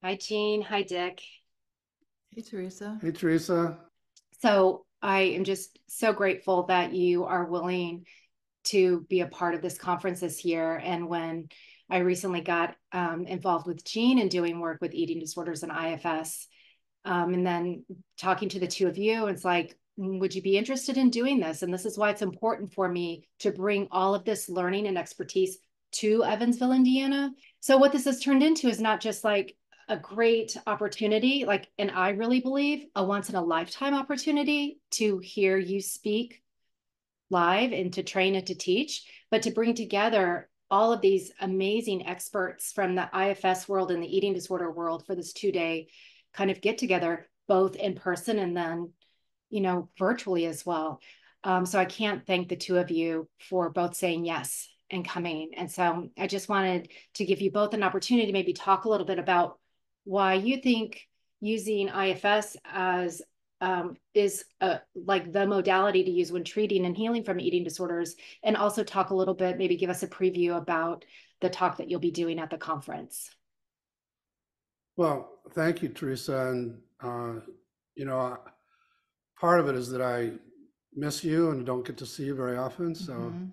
Hi, Jean. Hi, Dick. Hey, Teresa. Hey, Teresa. So I am just so grateful that you are willing to be a part of this conference this year. And when I recently got involved with Jean and doing work with eating disorders and IFS, and then talking to the two of you, it's like, would you be interested in doing this? And this is why it's important for me to bring all of this learning and expertise to Evansville, Indiana. So what this has turned into is not just like a great opportunity, like, and I really believe a once in a lifetime opportunity to hear you speak live and to train and to teach, but to bring together all of these amazing experts from the IFS world and the eating disorder world for this 2 day kind of get together, both in person and then, virtually as well. So I can't thank the two of you for both saying yes and coming. And so I just wanted to give you both an opportunity to maybe talk a little bit about why you think using IFS as is like the modality to use when treating and healing from eating disorders, and also talk a little bit, maybe give us a preview about the talk that you'll be doing at the conference. Well, thank you, Teresa. And, you know, part of it is that I miss you and don't get to see you very often. So Mm-hmm.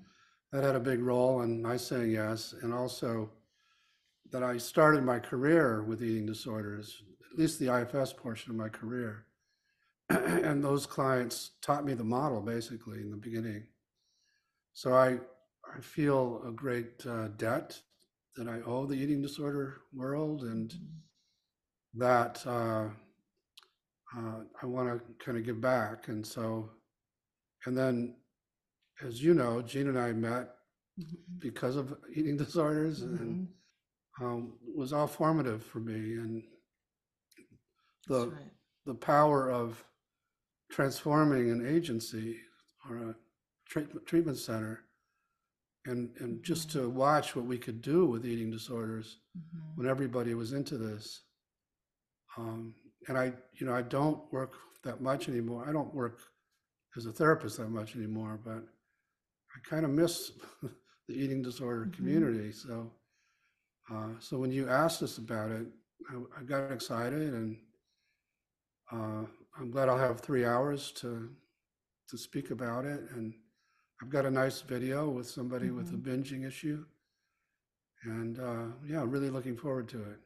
that had a big role in my saying yes. And also that I started my career with eating disorders, at least the IFS portion of my career. And those clients taught me the model basically in the beginning. So I feel a great debt that I owe the eating disorder world and Mm-hmm. that I want to kind of give back. And so, and then, as you know, Gene and I met Mm-hmm. because of eating disorders, and Mm-hmm. it was all formative for me. And That's the right. the power of transforming an agency or a treatment center, and just Mm-hmm. to watch what we could do with eating disorders Mm-hmm. when everybody was into this. Um, and I don't work that much anymore. I don't work as a therapist that much anymore, but I kind of miss the eating disorder Mm-hmm. community. So when you asked us about it, I got excited, and uh, I'm glad I'll have 3 hours to speak about it. And I've got a nice video with somebody with a Mm-hmm. binging issue, and yeah, really looking forward to it.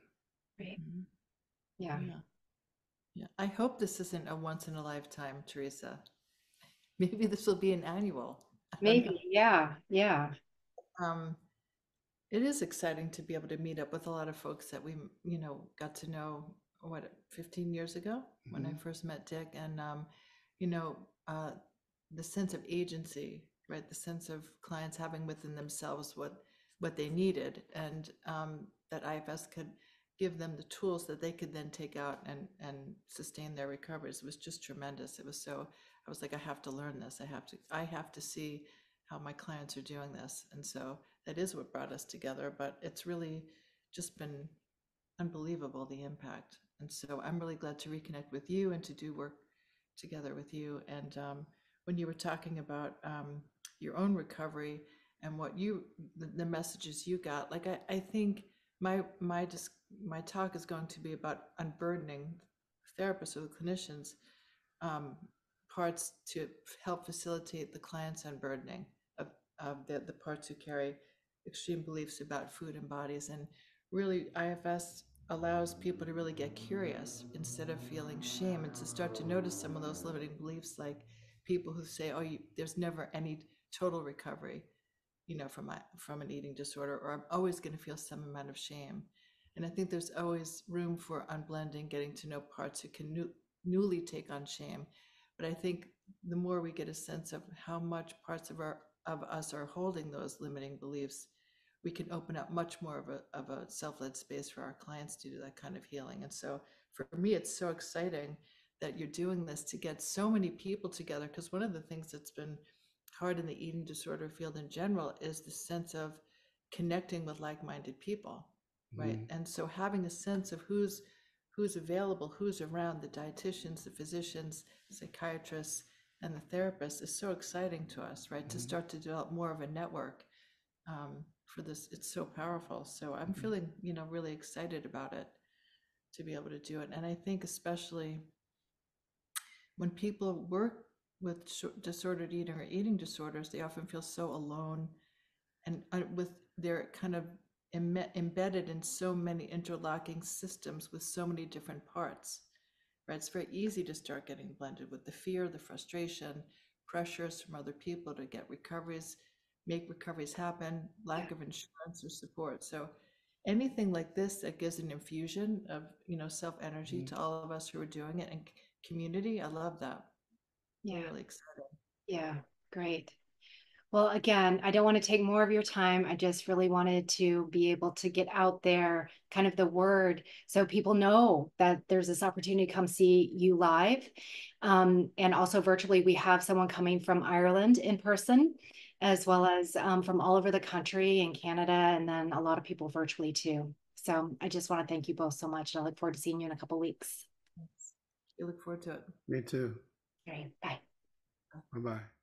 Right. Mm-hmm. Yeah. Yeah. Yeah. I hope this isn't a once in a lifetime, Teresa. Maybe this will be an annual. I don't know. Maybe. Yeah. Yeah. Um, it is exciting to be able to meet up with a lot of folks that we, got to know, what, 15 years ago when I Mhm. first met Dick. And, you know, uh, the sense of agency, right? The sense of clients having within themselves what they needed, and that IFS could give them the tools that they could then take out and sustain their recoveries. It was just tremendous. It was so, I was like, I have to learn this. I have to see how my clients are doing this. And so that is what brought us together. But it's really just been unbelievable, the impact. And so I'm really glad to reconnect with you and to do work together with you. And when you were talking about your own recovery and the messages you got, like I think my talk is going to be about unburdening therapists or the clinicians, um, parts to help facilitate the client's unburdening of the parts who carry extreme beliefs about food and bodies. And really, IFS allows people to really get curious instead of feeling shame, and to start to notice some of those limiting beliefs, like people who say, oh, there's never any total recovery, from an eating disorder, or I'm always going to feel some amount of shame. And I think there's always room for unblending, getting to know parts who can newly take on shame. But I think the more we get a sense of how much parts of us are holding those limiting beliefs, we can open up much more of a self-led space for our clients to do that kind of healing. And so for me, it's so exciting that you're doing this to get so many people together, because one of the things that's been hard in the eating disorder field in general is the sense of connecting with like-minded people, right? Mhm. And so having a sense of who's available, who's around, the dietitians, the physicians, psychiatrists, and the therapists is so exciting to us, right? To Mhm. start to develop more of a network, for this. It's so powerful. So I'm Mhm. feeling, really excited about it. to be able to do it. And I think especially when people work with disordered eating or eating disorders, they often feel so alone, and with they're kind of embedded in so many interlocking systems with so many different parts, right? It's very easy to start getting blended with the fear, the frustration, pressures from other people to get recoveries, make recoveries happen, lack of insurance or support. So anything like this that gives an infusion of, self energy to all of us who are doing it, and community, I love that. Yeah. Really exciting. Yeah. Great. Well, again, I don't want to take more of your time. I just really wanted to be able to get out there kind of the word so people know that there's this opportunity to come see you live. And also virtually, we have someone coming from Ireland in person, as well as from all over the country and Canada, and then a lot of people virtually too. So I just want to thank you both so much. And I look forward to seeing you in a couple of weeks. Thanks. We look forward to it. Me too. All right. Bye. Bye-bye.